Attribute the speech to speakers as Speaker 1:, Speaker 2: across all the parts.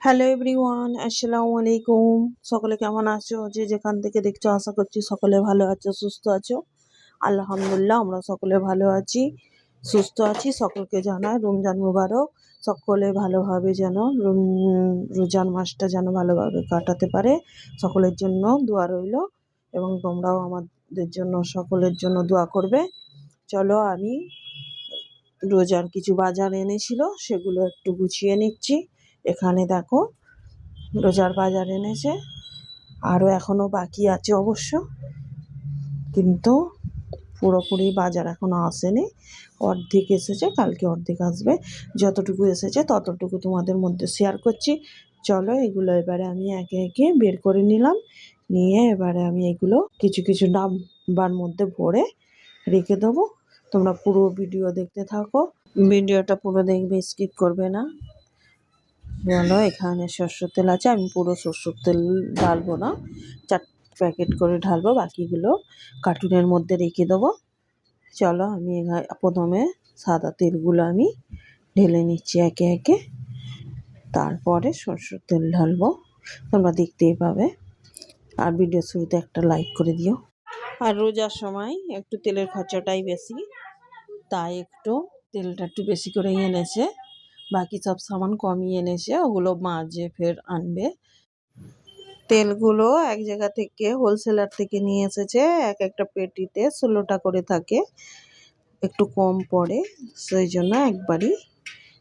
Speaker 1: Hello everyone, আসসালামু আলাইকুম। সকলে কেমন আছো? যে যেখান থেকে দেখছো আশা করছি সকলে ভালো আছো, সুস্থ আছো। আলহামদুলিল্লাহ, আমরা সকলে ভালো আছি, সুস্থ আছি। সকলকে জানাই রমজান মুবারক। সকলে ভালোভাবে যেন রমজান মাসটা যেন ভালোভাবে কাটাতে পারে, সকলের জন্য দোয়া রইল। এবং তোমরাও আমাদের জন্য, সকলের জন্য দোয়া করবে। চলো, আমি রোজার কিছু বাজার এনেছিল সেগুলো একটু গুছিয়ে নিচ্ছি। এখানে দেখো, রোজার বাজার এনেছে, আরও এখনও বাকি আছে অবশ্য, কিন্তু পুরোপুরি বাজার এখনও আসেনি। অর্ধেক এসেছে, কালকে অর্ধেক আসবে। যতটুকু এসেছে ততটুকু তোমাদের মধ্যে শেয়ার করছি। চলো, এগুলো এবারে আমি একে একে বের করে নিলাম। নিয়ে এবারে আমি এগুলো কিছু কিছু ডাব্বার মধ্যে ভরে রেখে দেবো। তোমরা পুরো ভিডিও দেখতে থাকো, ভিডিওটা পুরো দেখবে, স্কিপ করবে না। বলো, এখানে সরষের তেল আছে, আমি পুরো সরষের তেল ঢালবো না, 4 প্যাকেট করে ঢালবো, বাকিগুলো কার্টুনের মধ্যে রেখে দেবো। চলো, আমি প্রথমে সাদা তেলগুলো আমি ঢেলে নিচ্ছি একে একে, তারপরে সরষের তেল ঢালবো। তোমরা দেখতেই পাবে। আর ভিডিও শুরুতে একটা লাইক করে দিও। আর রোজার সময় একটু তেলের খরচাটাই বেশি, তাই একটু তেলটা একটু বেশি করেই এনেছে। বাকি সব সামান কমিয়ে এনেছে, ওগুলো মাঝে ফের আনবে। তেলগুলো এক জায়গা থেকে, হোলসেলার থেকে নিয়ে এসেছে। এক একটা পেটিতে 16টা করে থাকে, একটু কম পড়ে, সেই জন্য একবারই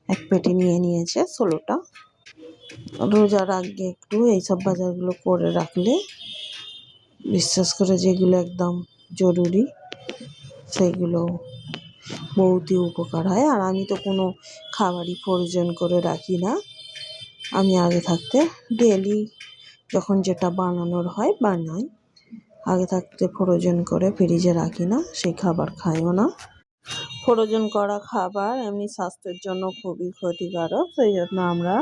Speaker 1: এক পেটি নিয়ে নিয়েছে 16টা। রোজার আগে একটু এইসব বাজারগুলো করে রাখলে, বিশেষ করে যেগুলো একদম জরুরি, সেইগুলো বহুতই উপকার হয়। আর আমি তো কোনো খাবারই ফ্রোজেন করে রাখি না, আমি আগে থাকতে ডেলি যখন যেটা বানানোর হয় বানাই, আগে থাকতে ফ্রোজেন করে ফ্রিজে রাখি না, সেই খাবার খাইও না। ফ্রোজেন করা খাবার এমনি স্বাস্থ্যের জন্য খুবই ক্ষতিকারক, সেই জন্য আমরা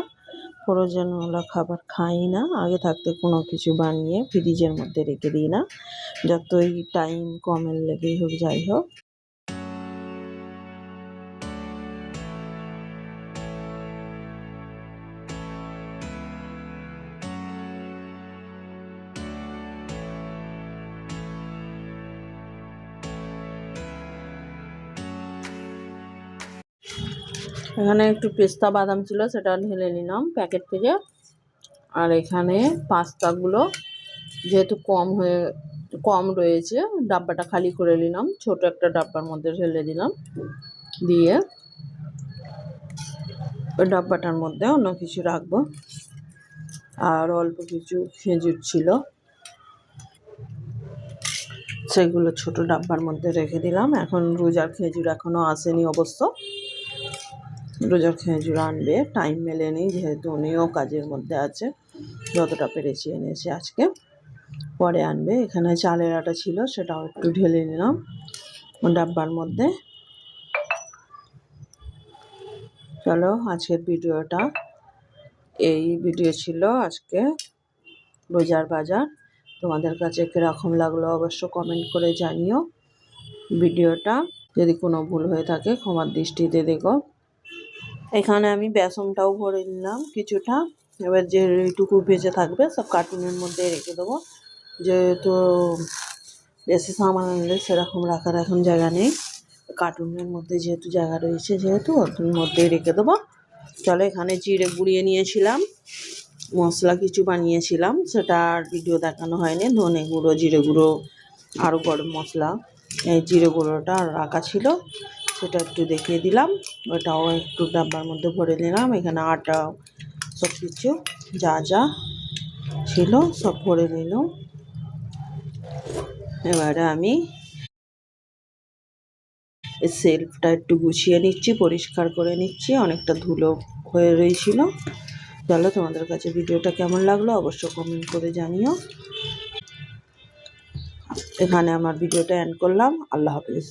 Speaker 1: ফ্রোজেনওয়ালা খাবার খাই না। আগে থাকতে কোনো কিছু বানিয়ে ফ্রিজের মধ্যে রেখে দিই না, যতই টাইম কমের লেগেই হোক, যাই হোক। এখানে একটু পেস্তা বাদাম ছিল, সেটা ঢেলে নিলাম প্যাকেট থেকে। আর এখানে পাস্তাগুলো যেহেতু কম রয়েছে, ডাব্বাটা খালি করে নিলাম, ছোট একটা ডাব্বার মধ্যে ঢেলে দিলাম। দিয়ে ওই ডাব্বাটার মধ্যে অন্য কিছু রাখবো। আর অল্প কিছু খেজুর ছিল, সেগুলো ছোট ডাব্বার মধ্যে রেখে দিলাম। এখন রোজার খেজুর এখনও আসেনি অবশ্য, রোজার খেজুর আনবে, টাইম মেলেনি, যেহেতু উনিও কাজের মধ্যে আছে। যতটা পেরেছি এনেছি আজকে, পরে আনবে। এখানে চালের আটা ছিল, সেটাও একটু ঢেলে নিলাম ডাব্বার মধ্যে। চলো, আজকের ভিডিওটা এই ভিডিও ছিল আজকে রোজার বাজার। তোমাদের কাছে কীরকম লাগলো অবশ্য কমেন্ট করে জানিও। ভিডিওটা যদি কোনো ভুল হয়ে থাকে ক্ষমার দৃষ্টিতে দেখো। এখানে আমি বেসনটাও ভরে নিলাম কিছুটা। এবার যেটুকু বেঁচে থাকবে সব কার্টুনের মধ্যে রেখে দেবো, যেহেতু বেশি সামান আনলে সেরকম রাখার এখন জায়গা নেই। কার্টুনের মধ্যে যেহেতু জায়গা রয়েছে, যেহেতু ওর মধ্যেই রেখে দেবো। চলো, এখানে জিরে গুঁড়িয়ে নিয়েছিলাম, মশলা কিছু বানিয়েছিলাম, সেটা আর ভিডিও দেখানো হয়নি। ধনে গুঁড়ো, জিরে গুঁড়ো, আরও গরম মশলা, এই জিরে গুঁড়োটা রাখা ছিল, সেটা একটু দেখিয়ে দিলাম। ওটাও একটু ডাব্বার মধ্যে ভরে নিলাম। এখানে আটা, সব কিছু যা যা ছিল সব ভরে নিলাম। এবারে আমি সেলফটা একটু গুছিয়ে নিচ্ছি, পরিষ্কার করে নিচ্ছি, অনেকটা ধুলো হয়ে রয়েছিল। চলো, তোমাদের কাছে ভিডিওটা কেমন লাগলো অবশ্য কমেন্ট করে জানিও। এখানে আমার ভিডিওটা এন্ড করলাম। আল্লাহ হাফেজ।